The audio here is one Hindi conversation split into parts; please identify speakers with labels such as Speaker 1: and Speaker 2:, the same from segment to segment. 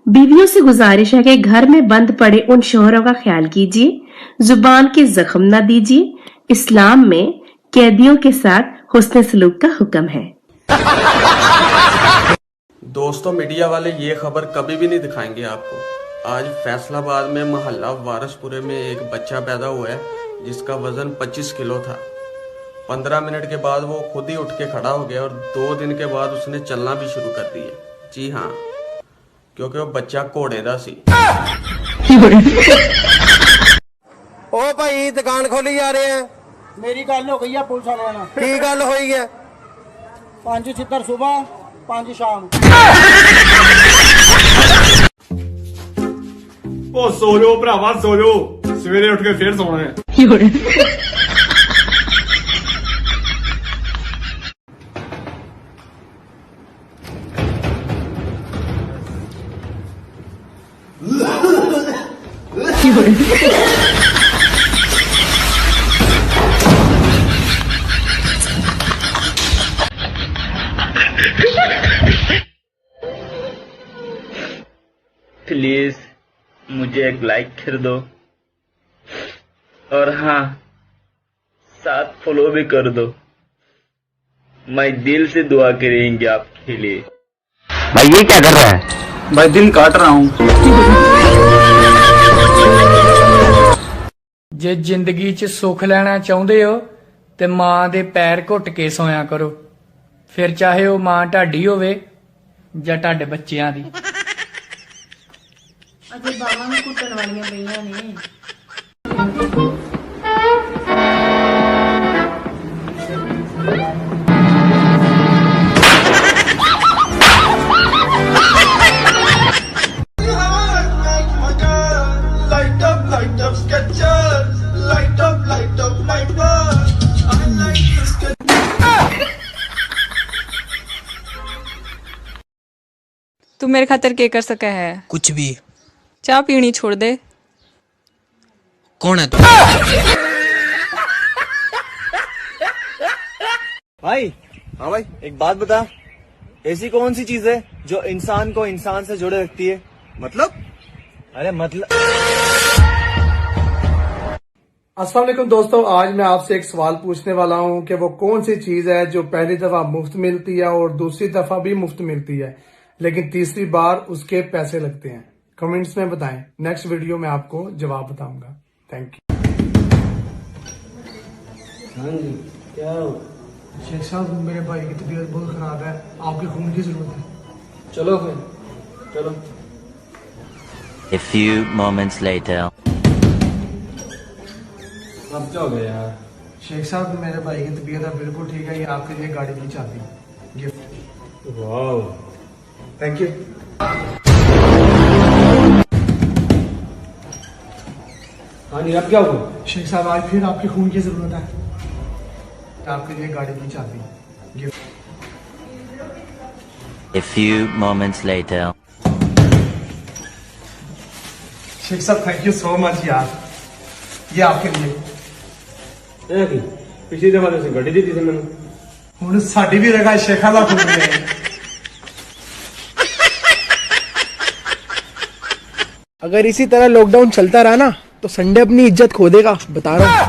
Speaker 1: बीवियों से गुजारिश है कि घर में बंद पड़े उन शोहरों का ख्याल कीजिए, जुबान के जख्म न दीजिए। इस्लाम में कैदियों के साथ हुस्न सलूक का हुक्म है।
Speaker 2: दोस्तों, मीडिया वाले ये खबर कभी भी नहीं दिखाएंगे आपको। आज फैसलाबाद में मोहल्ला वारसपुरे में एक बच्चा पैदा हुआ है जिसका वजन 25 किलो था। 15 मिनट के बाद वो खुद ही उठ के खड़ा हो गया और 2 दिन के बाद उसने चलना भी शुरू कर दिया। जी हाँ, क्योंकि वो बच्चा घोड़े दा सी।
Speaker 3: ओ भाई दुकान खोली जा रहे हैं।
Speaker 4: मेरी गल हो गई है पुलिस वाले नाल।
Speaker 3: की गल हुई है?
Speaker 4: 5 छितर सुबह 5 शाम।
Speaker 5: ओ सो जाओ भरावा, सो जाओ, सवेरे उठ के फिर सोना है।
Speaker 6: प्लीज मुझे एक लाइक कर दो और हाँ, साथ फॉलो भी कर दो। मैं दिल से दुआ करेंगे आपके लिए।
Speaker 7: भाई ये क्या कर रहा है?
Speaker 6: मैं दिन काट रहा हूँ।
Speaker 8: जे जिंदगी च सुख लेना चाहते हो ते मां दे पैर घुट के सोया करो, फिर चाहे वो मां ढाडी होवे जां ढाडे बच्चियां दी।
Speaker 9: अजे बावां नूं घुटण वालियां पईयां ने।
Speaker 10: तू मेरे खातिर के कर सका है?
Speaker 11: कुछ भी।
Speaker 10: चाह पीनी छोड़ दे।
Speaker 11: कौन है तू?
Speaker 12: भाई, हाँ भाई, एक बात बता, ऐसी कौन सी चीज है जो इंसान को इंसान से जोड़े रखती है? मतलब? अरे मतलब।
Speaker 4: अस्सलाम वालेकुम दोस्तों, आज मैं आपसे एक सवाल पूछने वाला हूं कि वो कौन सी चीज है जो पहली दफा मुफ्त मिलती है और दूसरी दफा भी मुफ्त मिलती है, लेकिन तीसरी बार उसके पैसे लगते हैं। कमेंट्स में बताएं, नेक्स्ट वीडियो में आपको जवाब बताऊंगा। Thank you.
Speaker 12: हाँ जी, क्या हो?
Speaker 4: शेख साहब, मेरे भाई की तबीयत बहुत खराब है, आपके खून की जरूरत है।
Speaker 12: चलो फिर, चलो।
Speaker 7: A few moments later.
Speaker 12: अब क्या हो गया यार?
Speaker 4: शेख साहब, मेरे भाई की तबीयत है बिल्कुल ठीक है, ये आपके लिए गाड़ी की चाबी गिफ्ट।
Speaker 12: वाह,
Speaker 4: थैंक यू।
Speaker 12: हाँ जी, अब क्या होगा?
Speaker 4: शेख साहब, आज फिर आपके खून की जरूरत है, आपके लिए गाड़ी की चाबी gift.
Speaker 7: A few moments later.
Speaker 4: Sheikh साहब, थैंक यू सो मच यार, ये आपके लिए।
Speaker 12: पिछली दफा तो गड्डी दी थी मैंने।
Speaker 4: हुण साडी भी रगा शेखा दा खून है।
Speaker 3: अगर इसी तरह लॉकडाउन चलता रहा ना तो संडे अपनी इज्जत खो देगा, बता रहा हूँ।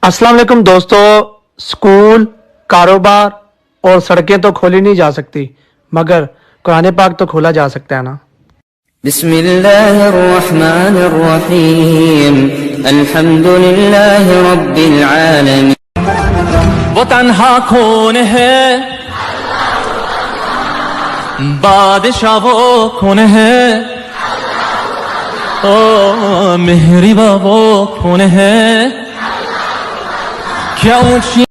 Speaker 13: अस्सलाम वालेकुम दोस्तों, स्कूल, कारोबार और सड़कें तो खोली नहीं जा सकती, मगर कुरान पाक तो खोला जा सकता है ना।
Speaker 14: बिस्मिल्लाहिर्रहमानिर्रहीम, अल्हम्दुलिल्लाहि रब्बिल आलमीन।
Speaker 15: वो तन्हा कौन है, बादशाह वो कौन है, ओ मेहरिबा वो कौन है, क्या ऊंची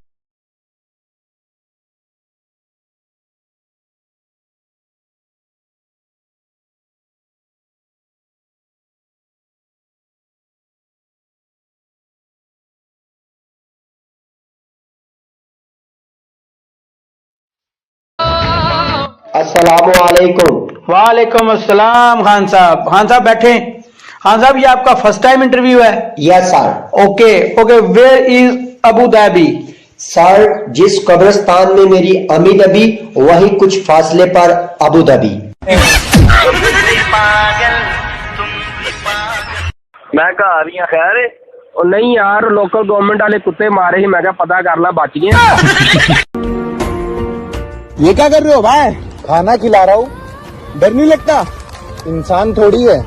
Speaker 13: अस्सलामुअलैकुम। वालेकुम अस्सलाम। खान साहब बैठे। खान साहब, ये आपका फर्स्ट टाइम इंटरव्यू है? Yes sir. Okay, where is Abu Dhabi?
Speaker 16: Sir, जिस कब्रिस्तान में मेरी अम्मी दबी वही कुछ फासले पर अबू धाबी।
Speaker 17: मैं घर ही खैर नहीं यार, लोकल गवर्नमेंट वाले कुत्ते मारे ही, मैं क्या पता कर ला बच गए।
Speaker 3: ये क्या कर रहे हो भाई? खाना खिला रहा हूँ, डर नहीं लगता? इंसान थोड़ी है।